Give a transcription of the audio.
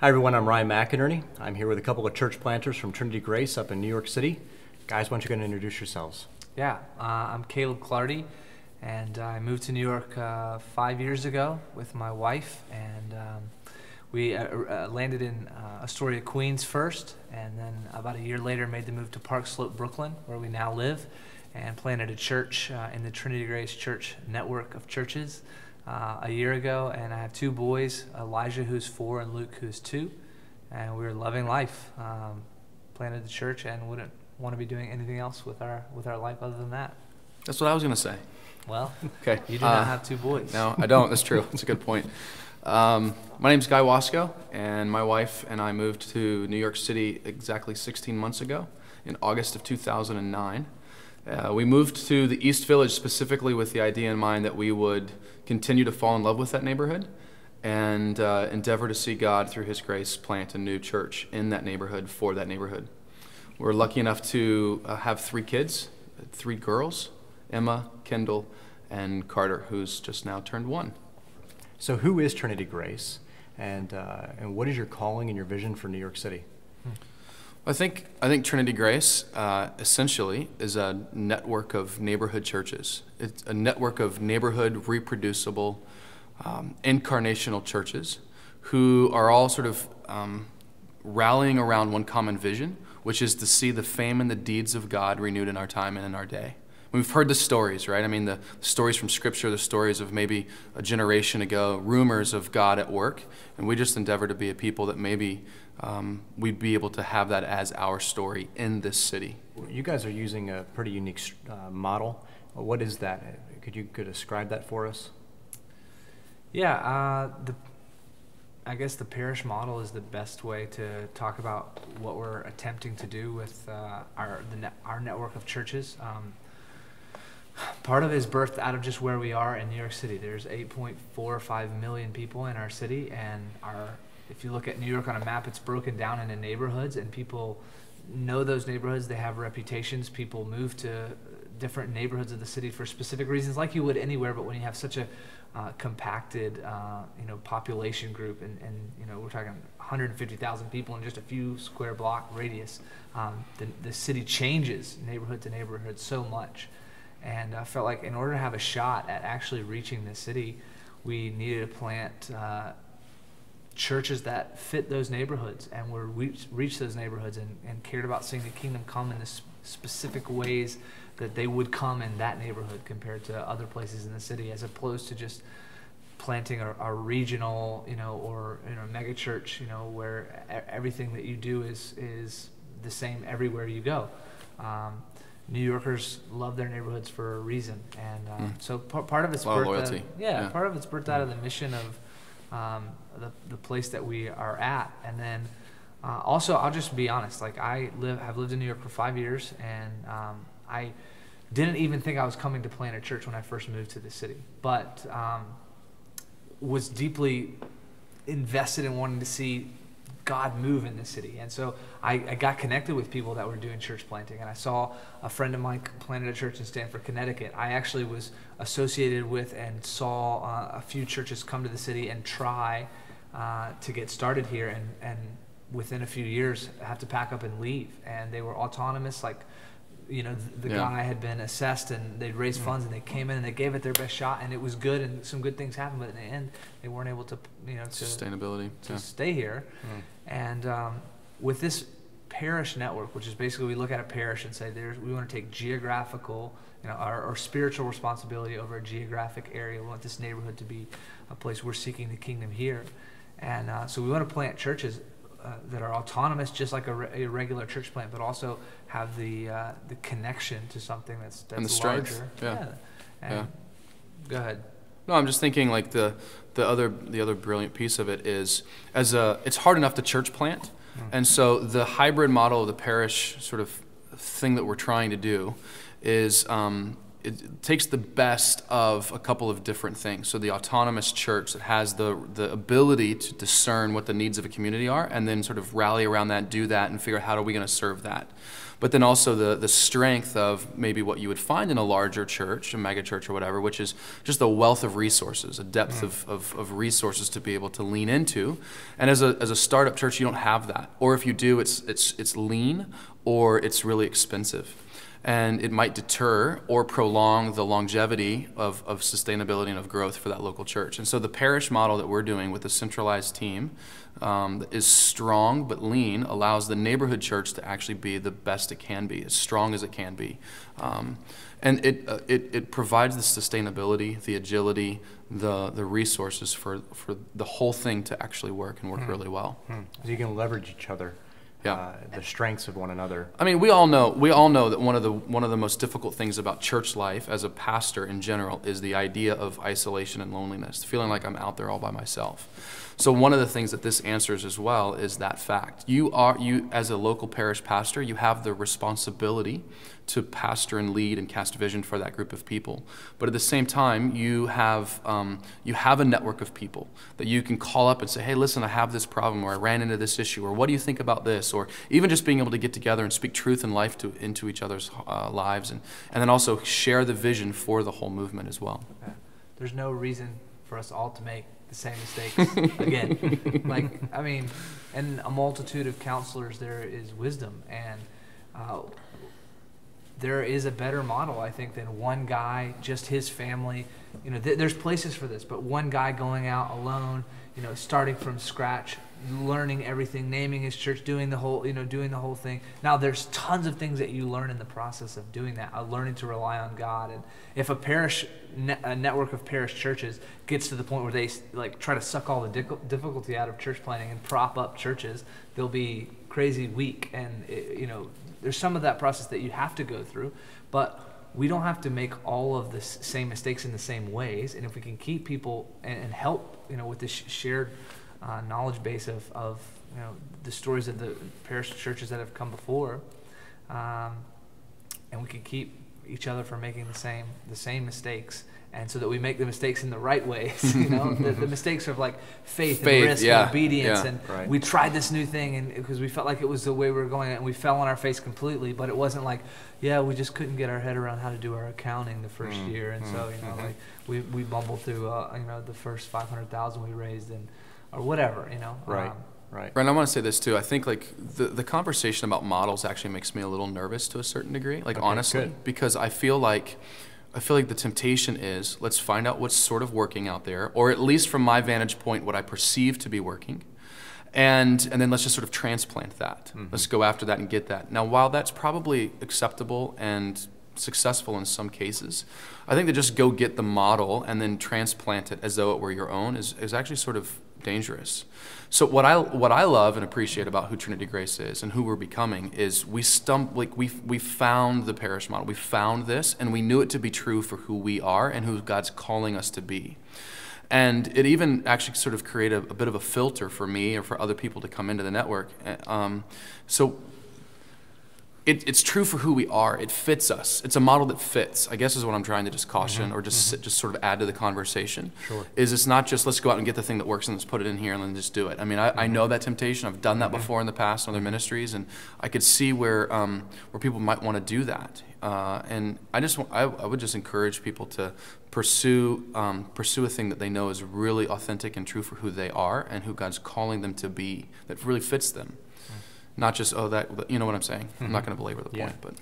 Hi everyone, I'm Ryan McInerney. I'm here with a couple of church planters from Trinity Grace up in New York City. Guys, why don't you go and introduce yourselves? Yeah, I'm Clardy, and I moved to New York 5 years ago with my wife, and we landed in Astoria, Queens first, and then about a year later made the move to Park Slope, Brooklyn, where we now live, and planted a church in the Trinity Grace Church network of churches a year ago. And I have two boys, Elijah, who's 4, and Luke, who's 2, and we're loving life. Planted the church and wouldn't want to be doing anything else with our life other than that. That's what I was going to say. Well, okay. You do not have two boys. No, I don't. That's true. That's a good point. My name's Wasko, and my wife and I moved to New York City exactly 16 months ago in August of 2009. We moved to the East Village specifically with the idea in mind that we would continue to fall in love with that neighborhood and endeavor to see God, through His grace, plant a new church in that neighborhood for that neighborhood. We're lucky enough to have 3 kids, 3 girls, Emma, Kendall, and Carter, who's just now turned 1. So who is Trinity Grace, and what is your calling and your vision for New York City? I think Trinity Grace essentially is a network of neighborhood churches. It's a network of neighborhood, reproducible, incarnational churches who are all sort of rallying around one common vision, which is to see the fame and the deeds of God renewed in our time and in our day. We've heard the stories, right? I mean, the stories from Scripture, the stories of maybe a generation ago, rumors of God at work, and we just endeavor to be a people that maybe we'd be able to have that as our story in this city. You guys are using a pretty unique model. What is that? Could you describe that for us? Yeah, I guess the parish model is the best way to talk about what we're attempting to do with our network of churches. Part of it is birthed out of just where we are in New York City. There's 8.45 million people in our city, and if you look at New York on a map, it's broken down into neighborhoods, and people know those neighborhoods. They have reputations. People move to different neighborhoods of the city for specific reasons, like you would anywhere. But when you have such a compacted, population group, and we're talking 150,000 people in just a few square block radius, the city changes neighborhood to neighborhood so much. And I felt like in order to have a shot at actually reaching the city, we needed to plant churches that fit those neighborhoods and were reach those neighborhoods and cared about seeing the kingdom come in the specific ways that they would come in that neighborhood compared to other places in the city, as opposed to just planting a regional, or mega church, where everything that you do is the same everywhere you go. New Yorkers love their neighborhoods for a reason, and so part of it's birthed loyalty. Part of it's birthed out of the mission of the place that we are at, and then also I'll just be honest. Like I've lived in New York for 5 years, and I didn't even think I was coming to plant a church when I first moved to the city, but was deeply invested in wanting to see God move in the city. And so I got connected with people that were doing church planting, and I saw a friend of mine planted a church in Stamford, Connecticut. I actually was associated with and saw a few churches come to the city and try to get started here, and within a few years have to pack up and leave. And they were autonomous, like the guy had been assessed, and they'd raised funds, and they came in and they gave it their best shot, and it was good, and some good things happened, but in the end they weren't able to sustainability to stay here. And with this parish network, which is basically we look at a parish and say we want to take geographical, our spiritual responsibility over a geographic area. We want this neighborhood to be a place we're seeking the kingdom here, and so we want to plant churches that are autonomous, just like a regular church plant, but also have the connection to something that's and the strength. larger. And go ahead. No, I'm just thinking like the other brilliant piece of it is it's hard enough to church plant, and so the hybrid model of the parish sort of thing that we're trying to do is it takes the best of a couple of different things. So the autonomous church that has the ability to discern what the needs of a community are, and then sort of rally around that, do that, and figure out how are we going to serve that. But then also the strength of maybe what you would find in a larger church, a mega church or whatever, which is just a wealth of resources, a depth of resources to be able to lean into. And as a startup church, you don't have that. Or if you do, it's lean or it's really expensive. And it might deter or prolong the longevity of sustainability and of growth for that local church. And so the parish model that we're doing with a centralized team that is strong but lean allows the neighborhood church to actually be the best it can be, as strong as it can be. And it provides the sustainability, the agility, the resources for the whole thing to actually work and work really well. So you can leverage each other. Yeah. The strengths of one another. I mean, we all know that one of the most difficult things about church life as a pastor in general is the idea of isolation and loneliness, feeling like I'm out there all by myself. So one of the things that this answers as well is that fact. You as a local parish pastor, you have the responsibility to pastor and lead and cast vision for that group of people. But at the same time, you have a network of people that you can call up and say, hey, listen, I have this problem, or I ran into this issue, or what do you think about this? Or even just being able to get together and speak truth and life into each other's lives, and then also share the vision for the whole movement as well. Okay. There's no reason for us all to make the same mistakes again. In a multitude of counselors, there is wisdom, and there is a better model, I think, than one guy, just his family. There's places for this, but one guy going out alone, starting from scratch, learning everything, naming his church, doing the whole thing. Now, there's tons of things that you learn in the process of doing that, learning to rely on God. And if a network of parish churches gets to the point where they try to suck all the difficulty out of church planning and prop up churches, they'll be crazy weak. And there's some of that process that you have to go through, but we don't have to make all of the same mistakes in the same ways. And if we can keep people and help, with this shared knowledge base of the stories of the parish churches that have come before, and we can keep each other from making the same mistakes, and so that we make the mistakes in the right ways. The mistakes of faith and risk and obedience, and we tried this new thing, and because we felt like it was the way we were going, and we fell on our face completely. But it wasn't we just couldn't get our head around how to do our accounting the first year, and so we bumbled through the first 500,000 we raised, or whatever. Right. Brent, I want to say this too. I think the conversation about models actually makes me a little nervous to a certain degree. Honestly, good. Because I feel like the temptation is, let's find out what's sort of working out there, or at least from my vantage point, what I perceive to be working, and then let's just sort of transplant that. Let's go after that and get that. Now, while that's probably acceptable and successful in some cases, I think to just go get the model and then transplant it as though it were your own is actually sort of dangerous. So what I love and appreciate about who Trinity Grace is and who we're becoming is we found the parish model. We found this, and we knew it to be true for who we are and who God's calling us to be. And it even actually sort of created a bit of a filter for me or for other people to come into the network. So it's true for who we are. It fits us. It's a model that fits, I guess, is what I'm trying to just caution or just sort of add to the conversation. Sure. Is it's not just let's go out and get the thing that works and let's put it in here and then just do it. I mean, I know that temptation. I've done that before in the past in other ministries, and I could see where people might want to do that. And I would just encourage people to pursue a thing that they know is really authentic and true for who they are and who God's calling them to be, that really fits them. Not just, you know what I'm saying? I'm not going to belabor the point, but